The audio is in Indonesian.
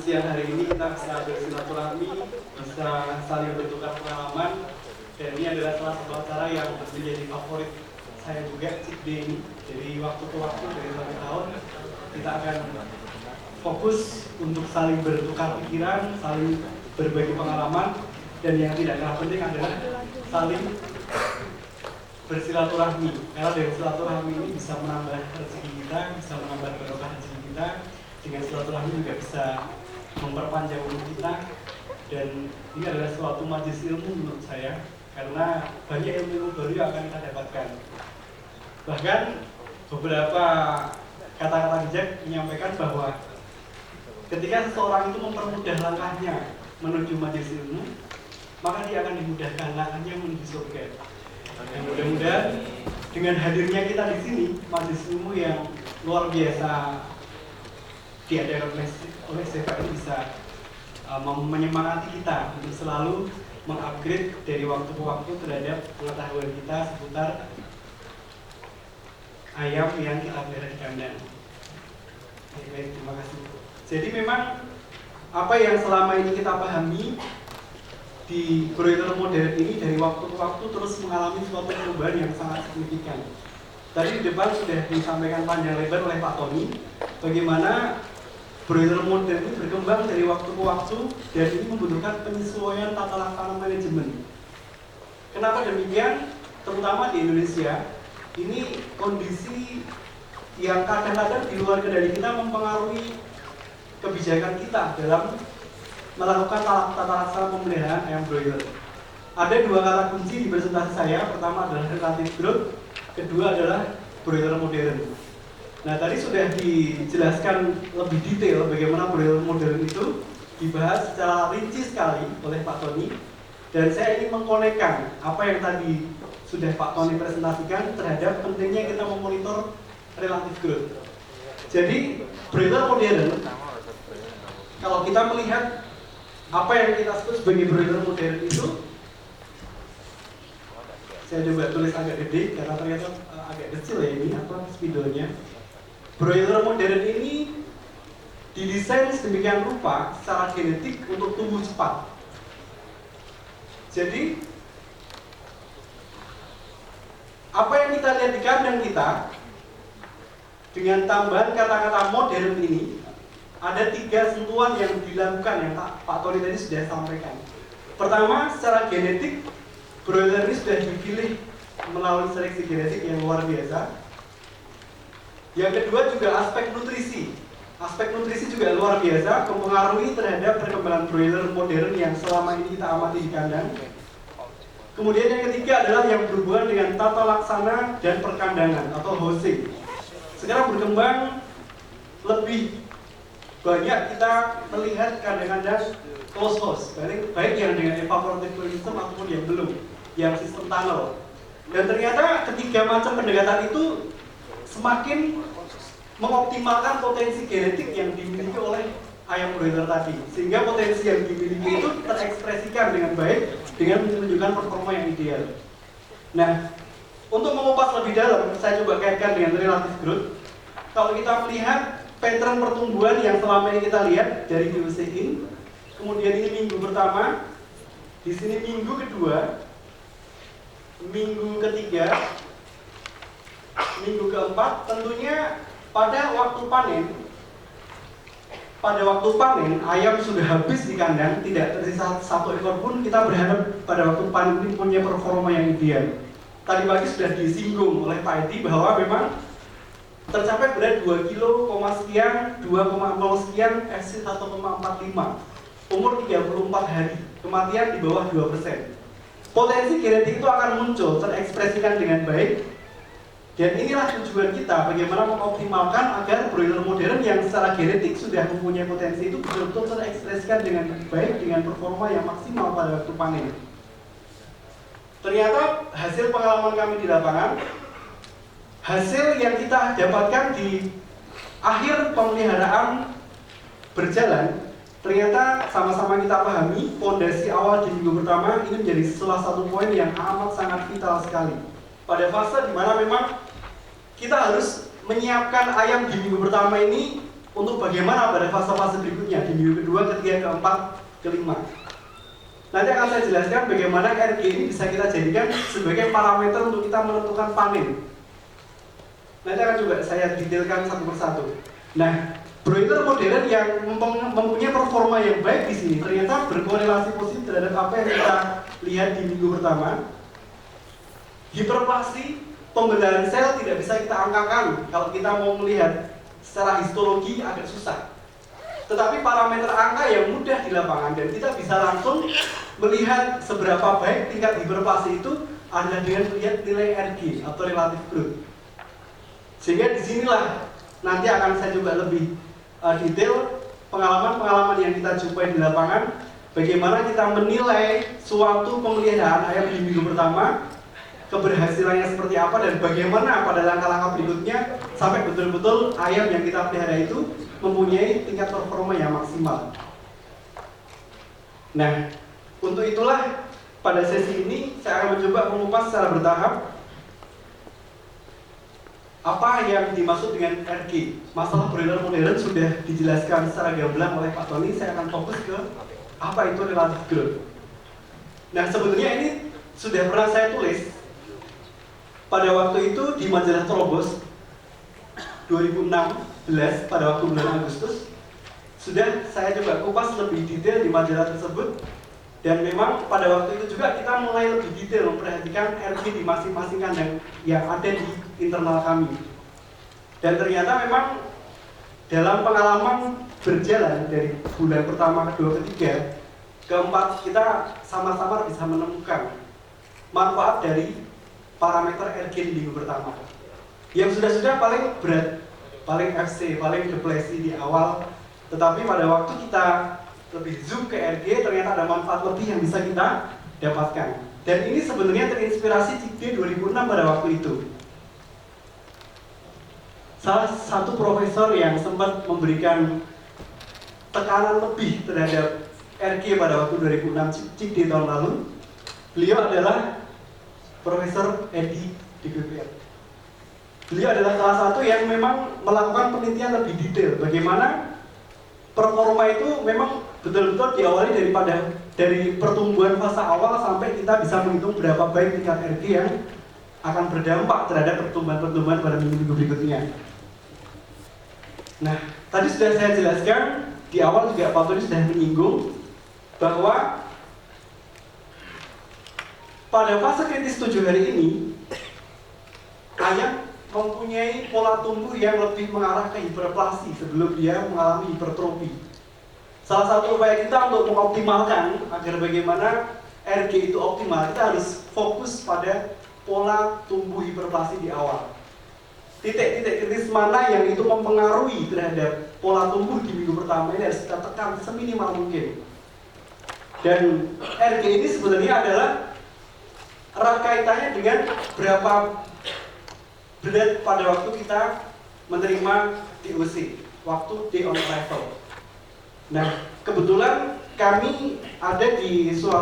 Siang hari ini kita bisa bersilaturahmi, bisa saling bertukar pengalaman, dan ini adalah salah satu acara yang menjadi favorit saya juga, Cik D ini. Jadi waktu ke waktu dari tahun ke tahun kita akan fokus untuk saling bertukar pikiran, saling berbagi pengalaman, dan yang tidak kalah penting adalah saling bersilaturahmi. Karena dari silaturahmi ini bisa menambah rezeki kita, bisa menambah barokah rezeki kita. Dengan silaturahmi juga bisa memperpanjang umur kita, dan ini adalah suatu majelis ilmu menurut saya, karena banyak ilmu baru yang akan kita dapatkan. Bahkan beberapa kata-kata bijak menyampaikan bahwa ketika seseorang itu mempermudah langkahnya menuju majelis ilmu, maka dia akan dimudahkan langkahnya menuju surga. Dan mudah-mudahan dengan hadirnya kita di sini, majelis ilmu yang luar biasa diadakan oleh Seva ini bisa menyemangati kita untuk selalu mengupgrade dari waktu ke waktu terhadap pengetahuan kita seputar ayam yang kita pelihara di kandang. Baik, terima kasih. Jadi memang apa yang selama ini kita pahami di broiler modern ini dari waktu ke waktu terus mengalami suatu perubahan yang sangat signifikan. Tadi di depan sudah disampaikan panjang lebar oleh Pak Tony bagaimana broiler modern ini berkembang dari waktu ke waktu dan ini membutuhkan penyesuaian tata laksana manajemen. Kenapa demikian? Terutama di Indonesia, ini kondisi yang kadang-kadang di luar kendali kita mempengaruhi kebijakan kita dalam melakukan tata laksana pemeliharaan ayam broiler. Ada dua kata kunci di presentasi saya. Pertama adalah relative growth, kedua adalah broiler modern. Nah, tadi sudah dijelaskan lebih detail bagaimana broiler modern itu dibahas secara rinci sekali oleh Pak Tony, dan saya ingin mengkonekkan apa yang tadi sudah Pak Tony presentasikan terhadap pentingnya kita memonitor relative growth. Jadi, broiler modern, kalau kita melihat apa yang kita sebut sebagai broiler modern itu, saya coba tulis agak gede karena ternyata agak kecil ya ini spidolnya. Broiler modern ini didesain sedemikian rupa secara genetik untuk tumbuh cepat. Jadi apa yang kita lihat di kandang kita dengan tambahan kata-kata modern ini, ada 3 sentuhan yang dilakukan yang Pak Tony tadi sudah sampaikan. Pertama, secara genetik broiler ini sudah dipilih melalui seleksi genetik yang luar biasa. Yang kedua juga aspek nutrisi. Aspek nutrisi juga luar biasa mempengaruhi terhadap perkembangan broiler modern yang selama ini kita amati di kandang. Kemudian yang ketiga adalah yang berhubungan dengan tata laksana dan perkandangan atau housing. Sekarang berkembang lebih banyak kita melihat kandang-kandang close house, baik yang dengan evaporative system ataupun yang belum, yang sistem tunnel. Dan ternyata ketiga macam pendekatan itu semakin mengoptimalkan potensi genetik yang dimiliki oleh ayam broiler tadi, sehingga potensi yang dimiliki itu terekspresikan dengan baik dengan menunjukkan performa yang ideal. Nah, untuk mengupas lebih dalam, saya coba kaitkan dengan relative growth. Kalau kita melihat pattern pertumbuhan yang selama ini kita lihat dari VOC-in, kemudian ini minggu pertama, di sini minggu kedua, minggu ketiga, minggu keempat, tentunya pada waktu panen ayam sudah habis di kandang, tidak tersisa satu ekor pun. Kita berharap pada waktu panen ini punya performa yang ideal. Tadi pagi sudah disinggung oleh Pak Edi bahwa memang tercapai berat 2 kilo, sekian, 2,0 sekian, FC 1,45, umur 34 hari, kematian di bawah 2%. Potensi genetik itu akan muncul, terekspresikan dengan baik. Dan inilah tujuan kita, bagaimana mengoptimalkan agar broiler modern yang secara genetik sudah mempunyai potensi itu betul-betul terekspresikan dengan baik, dengan performa yang maksimal pada waktu panen. Ternyata hasil pengalaman kami di lapangan, hasil yang kita dapatkan di akhir pemeliharaan berjalan, ternyata sama-sama kita pahami fondasi awal di minggu pertama ini menjadi salah satu poin yang amat sangat vital sekali. Pada fase di mana memang kita harus menyiapkan ayam di minggu pertama ini untuk bagaimana pada fase-fase berikutnya di minggu kedua, ketiga, keempat, kelima. Nanti akan saya jelaskan bagaimana RG ini bisa kita jadikan sebagai parameter untuk kita menentukan panen. Nanti akan juga saya detailkan satu persatu. Nah, broiler modern yang mempunyai performa yang baik di sini ternyata berkorelasi positif terhadap apa yang kita lihat di minggu pertama. Hiperplasi pembelahan sel tidak bisa kita angkakan kalau kita mau melihat secara histologi agak susah. Tetapi parameter angka yang mudah di lapangan dan kita bisa langsung melihat seberapa baik tingkat hiperplasi itu adalah dengan melihat nilai RG atau relative growth. Sehingga disinilah nanti akan saya coba lebih detail pengalaman-pengalaman yang kita jumpai di lapangan, bagaimana kita menilai suatu pemeliharaan ayam di minggu pertama, keberhasilannya seperti apa, dan bagaimana pada langkah-langkah berikutnya sampai betul-betul ayam yang kita pelihara itu mempunyai tingkat performa yang maksimal. Nah, untuk itulah pada sesi ini saya akan mencoba mengupas secara bertahap apa yang dimaksud dengan RG. Masalah broiler modern sudah dijelaskan secara gamblang oleh Pak Tony. Saya akan fokus ke apa itu relative growth. Nah, sebetulnya ini sudah pernah saya tulis pada waktu itu di majalah Trobos 2016 pada waktu bulan Agustus. Sudah saya coba kupas lebih detail di majalah tersebut, dan memang pada waktu itu juga kita mulai lebih detail memperhatikan RG di masing-masing kandang yang ada di internal kami. Dan ternyata memang dalam pengalaman berjalan dari bulan pertama, kedua, ketiga, keempat, kita sama-sama bisa menemukan manfaat dari parameter RG di minggu pertama. Yang sudah-sudah paling berat, paling FC, paling depresi di awal, tetapi pada waktu kita lebih zoom ke RG, ternyata ada manfaat lebih yang bisa kita dapatkan. Dan ini sebenarnya terinspirasi CICD 2006 pada waktu itu. Salah satu profesor yang sempat memberikan tekanan lebih terhadap RG pada waktu 2006 CICD tahun lalu, beliau adalah Profesor Edi DGPR. Beliau adalah salah satu yang memang melakukan penelitian lebih detail bagaimana performa itu memang betul-betul diawali dari pertumbuhan fase awal sampai kita bisa menghitung berapa baik tingkat RG yang akan berdampak terhadap pertumbuhan-pertumbuhan pada minggu-minggu berikutnya. Nah, tadi sudah saya jelaskan di awal juga Pak Tony sudah menyinggung bahwa pada fase kritis 7 hari ini ayam mempunyai pola tumbuh yang lebih mengarah ke hiperplasi sebelum dia mengalami hipertrofi. Salah satu upaya kita untuk mengoptimalkan agar bagaimana RG itu optimal, kita harus fokus pada pola tumbuh hiperplasi di awal. Titik-titik kritis mana yang itu mempengaruhi terhadap pola tumbuh di minggu pertama ini harus kita tekan seminimal mungkin. Dan RG ini sebenarnya adalah erat kaitannya dengan berapa berat pada waktu kita menerima DOC, waktu day on arrival. Nah, kebetulan kami ada di suatu